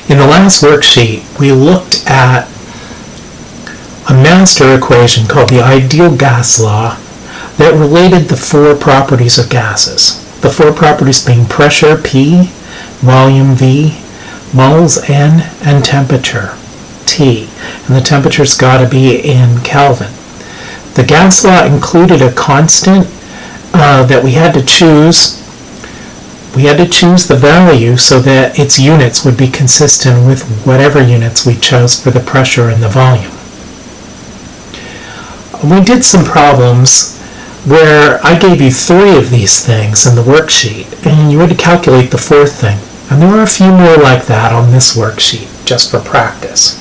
In the last worksheet, we looked at a master equation called the ideal gas law that related the four properties of gases. The four properties being pressure, P, volume, V, moles, N, and temperature, T. And the temperature's got to be in Kelvin. The gas law included a constant that we had to choose. We had to choose the value so that its units would be consistent with whatever units we chose for the pressure and the volume. We did some problems where I gave you 3 of these things in the worksheet, and you had to calculate the 4th thing. And there were a few more like that on this worksheet, just for practice.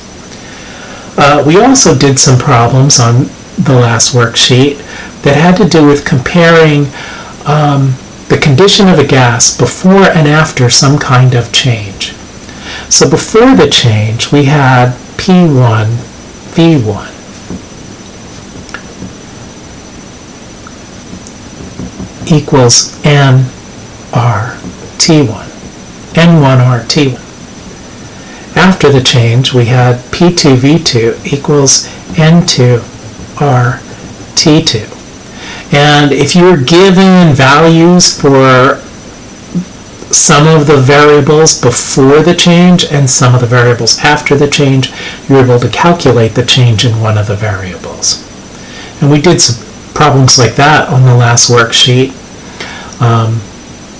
We also did some problems on the last worksheet that had to do with comparing the condition of a gas before and after some kind of change. So before the change, we had P1, V1. Equals NR T1. N1R T1. After the change, we had P2 V2 equals N2R T2. And if you were given values for some of the variables before the change and some of the variables after the change, you were able to calculate the change in one of the variables. And we did some problems like that on the last worksheet.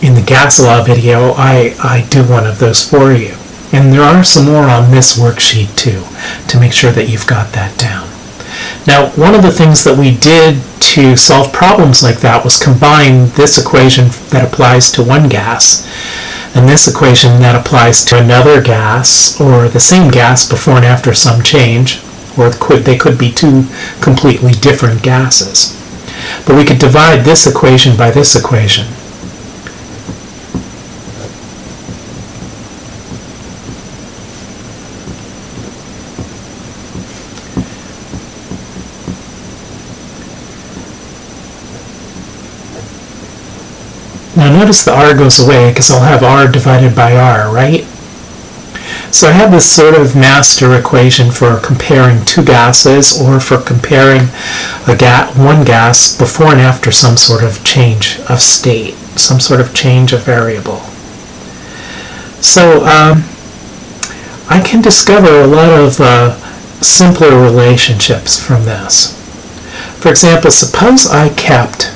In the gas law video, I do one of those for you. And there are some more on this worksheet too, to make sure that you've got that down. Now, one of the things that we did to solve problems like that was combine this equation that applies to one gas and this equation that applies to another gas, or the same gas before and after some change, or they could be 2 completely different gases. But we could divide this equation by this equation. Now notice the r goes away because I'll have r divided by r, right? So I have this sort of master equation for comparing 2 gases, or for comparing one gas before and after some sort of change of state, some sort of change of variable. So I can discover a lot of simpler relationships from this. For example, suppose I kept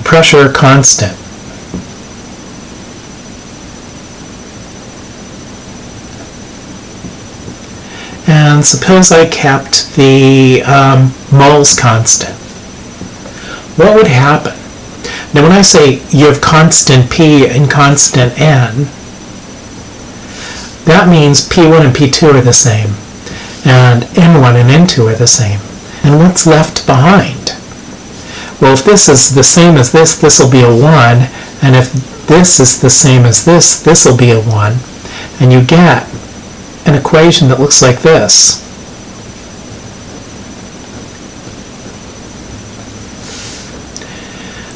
pressure constant. And suppose I kept the moles constant. What would happen? Now when I say you have constant P and constant N, that means P1 and P2 are the same, and N1 and N2 are the same. And what's left behind? Well, if this is the same as this will be a 1, and if this is the same as this will be a 1, and you get an equation that looks like this.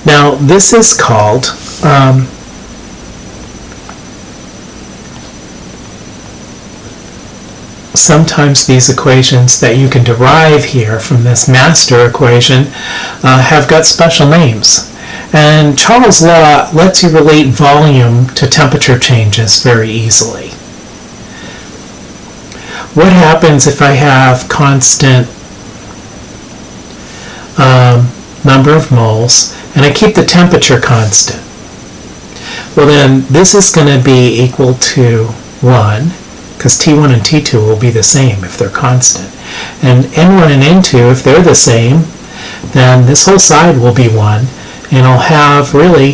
Now, this is called sometimes these equations that you can derive here from this master equation have got special names. And Charles' law lets you relate volume to temperature changes very easily. What happens if I have constant number of moles and I keep the temperature constant? Well then, this is going to be equal to 1, because T1 and T2 will be the same if they're constant. And N1 and N2, if they're the same, then this whole side will be 1, and I'll have really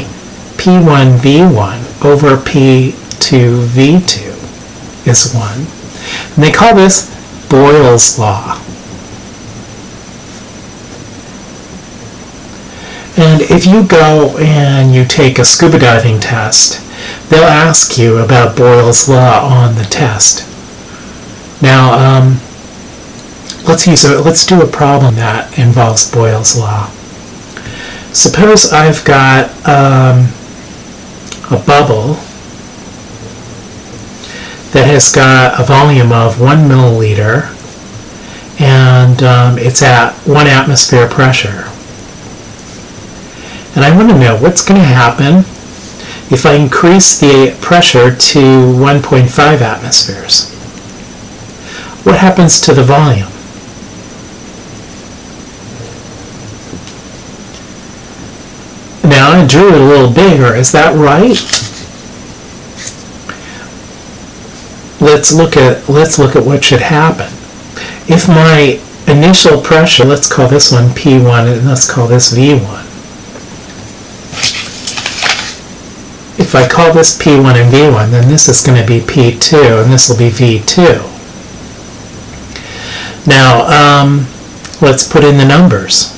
P1 V1 over P2 V2 is 1. And they call this Boyle's law. And if you go and you take a scuba diving test, they'll ask you about Boyle's law on the test. Now, let's do a problem that involves Boyle's law. Suppose I've got a bubble that has got a volume of 1 milliliter, and it's at 1 atmosphere pressure. And I want to know what's going to happen if I increase the pressure to 1.5 atmospheres. What happens to the volume? Now I drew it a little bigger. Is that right? Let's look at what should happen. If my initial pressure, let's call this one P1 and let's call this V1. If I call this P1 and V1, then this is going to be P2 and this will be V2. Now, let's put in the numbers.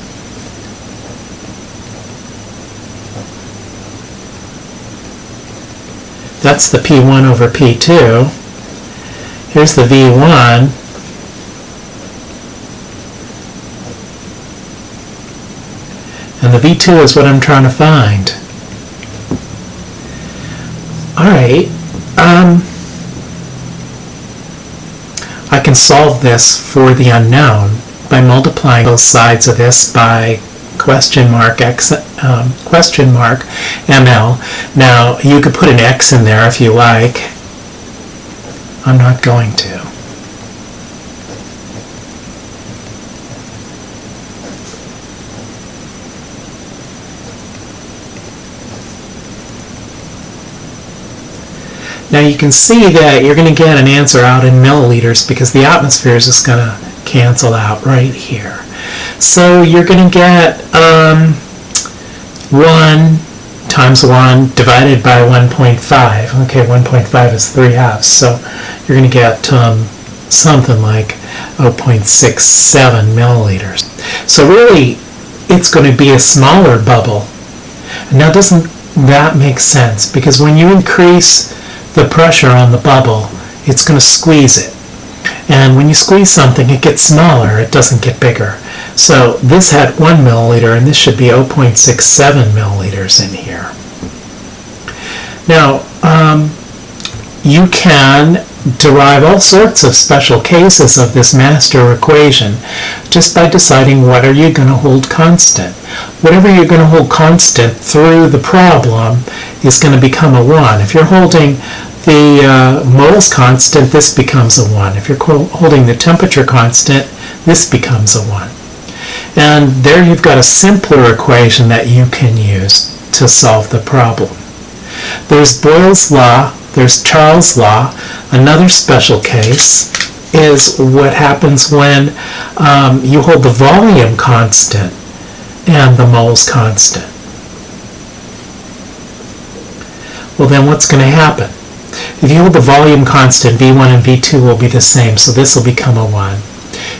That's the P1 over P2. Here's the V1. And the V2 is what I'm trying to find. Alright, I can solve this for the unknown by multiplying both sides of this by question mark ml. Now, you could put an x in there if you like. I'm not going to. Now you can see that you're going to get an answer out in milliliters because the atmospheres is going to cancel out right here. So you're going to get 1 times 1 divided by 1.5. Okay, 1.5 is 3/2. So you're going to get something like 0.67 milliliters. So really, it's going to be a smaller bubble. Now doesn't that make sense? Because when you increase the pressure on the bubble, it's going to squeeze it. And when you squeeze something, it gets smaller, it doesn't get bigger. So this had 1 milliliter, and this should be 0.67 milliliters in here. Now, you can derive all sorts of special cases of this master equation just by deciding what are you going to hold constant. Whatever you're going to hold constant through the problem is going to become a 1. If you're holding the moles constant, this becomes a 1. If you're holding the temperature constant, this becomes a 1. And there you've got a simpler equation that you can use to solve the problem. There's Boyle's law, there's Charles' law. Another special case is what happens when you hold the volume constant and the moles constant. Well, then what's going to happen? If you hold the volume constant, V1 and V2 will be the same, so this will become a 1.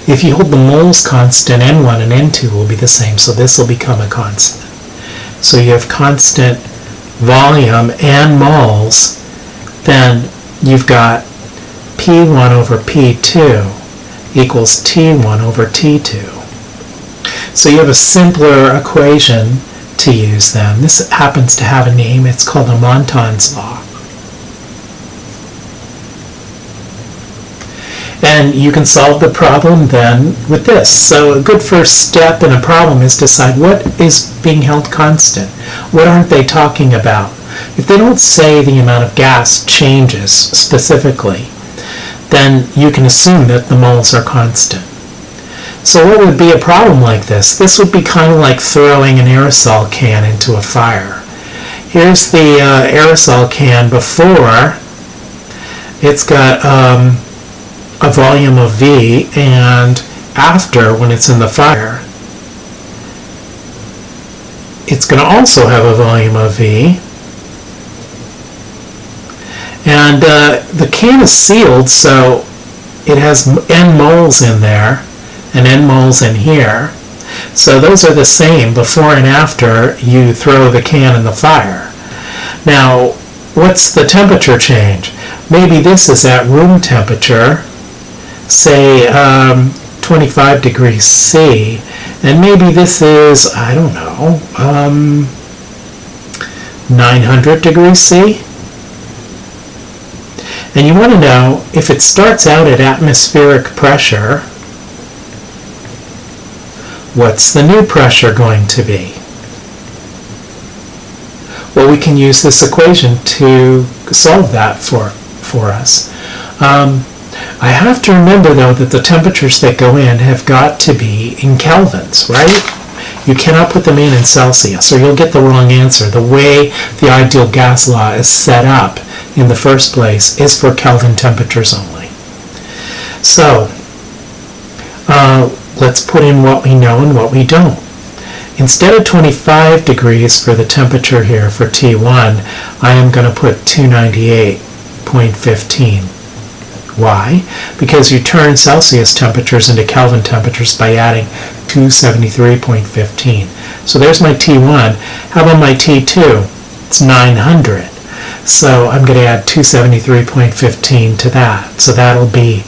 If you hold the moles constant, N1 and N2 will be the same, so this will become a constant. So you have constant volume and moles, then you've got P1 over P2 equals T1 over T2. So you have a simpler equation to use then. This happens to have a name. It's called the Montan's law. And you can solve the problem then with this. So a good first step in a problem is decide what is being held constant. What aren't they talking about? If they don't say the amount of gas changes specifically, then you can assume that the moles are constant. So what would be a problem like this? This would be kind of like throwing an aerosol can into a fire. Here's the aerosol can before. It's got a volume of V, and after, when it's in the fire, it's going to also have a volume of V. And the can is sealed, so it has N moles in there and N moles in here. So those are the same before and after you throw the can in the fire. Now, what's the temperature change? Maybe this is at room temperature, say 25 25 degrees C, and maybe this is, I don't know, 900 degrees C. And you want to know if it starts out at atmospheric pressure, what's the new pressure going to be? Well, we can use this equation to solve that for us. I have to remember, though, that the temperatures that go in have got to be in kelvins, right? You cannot put them in Celsius, or you'll get the wrong answer. The way the ideal gas law is set up in the first place is for Kelvin temperatures only. So, let's put in what we know and what we don't. Instead of 25 degrees for the temperature here for T1, I am going to put 298.15. Why? Because you turn Celsius temperatures into Kelvin temperatures by adding 273.15. So there's my T1. How about my T2? It's 900. So I'm going to add 273.15 to that. So that'll be,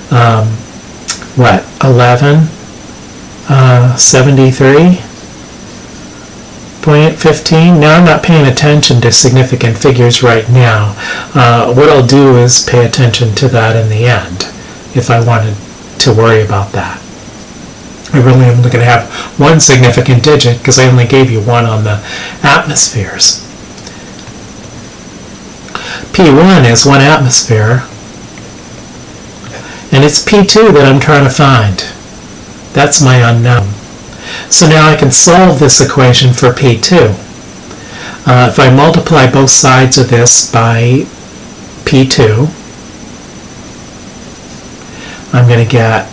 1173.15. Now I'm not paying attention to significant figures right now. What I'll do is pay attention to that in the end if I wanted to worry about that. I really am going to have one significant digit because I only gave you one on the atmospheres. P1 is 1 atmosphere, and it's P2 that I'm trying to find. That's my unknown. So now I can solve this equation for P2. If I multiply both sides of this by P2, I'm going to get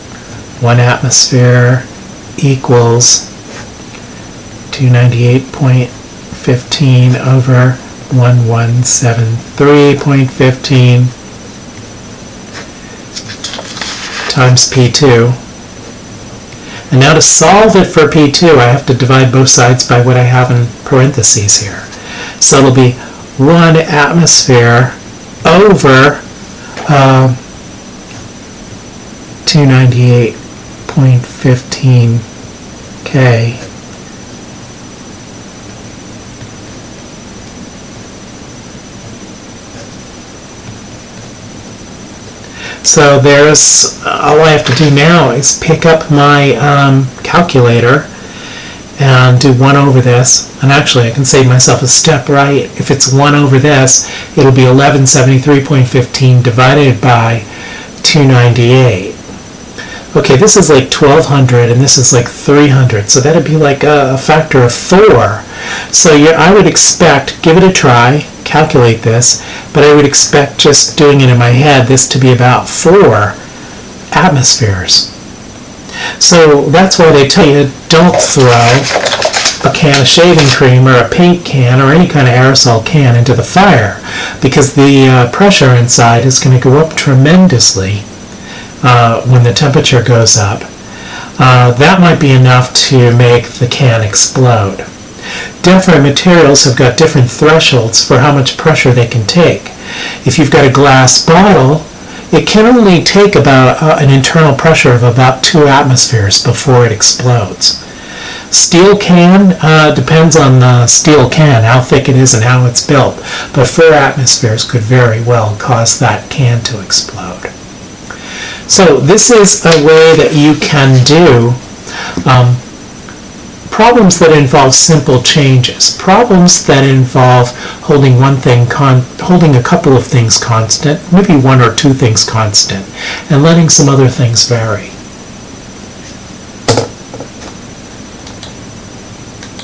1 atmosphere equals 298.15 over 1173.15 times P2. And now to solve it for P2, I have to divide both sides by what I have in parentheses here. So it'll be 1 atmosphere over 298.15 K So there's, all I have to do now is pick up my calculator and do 1 over this. And actually I can save myself a step, right? If it's 1 over this, it'll be 1173.15 divided by 298. Okay, this is like 1200 and this is like 300. So that'd be like a factor of 4. So I would expect, give it a try, calculate this, but I would expect, just doing it in my head, this to be about 4 atmospheres. So that's why they tell you don't throw a can of shaving cream or a paint can or any kind of aerosol can into the fire, because the pressure inside is going to go up tremendously when the temperature goes up. That might be enough to make the can explode. Different materials have got different thresholds for how much pressure they can take. If you've got a glass bottle, it can only take about an internal pressure of about 2 atmospheres before it explodes. Steel can depends on the steel can, how thick it is and how it's built, but 4 atmospheres could very well cause that can to explode. So this is a way that you can do problems that involve simple changes, problems that involve holding a couple of things constant, maybe 1 or 2 things constant, and letting some other things vary.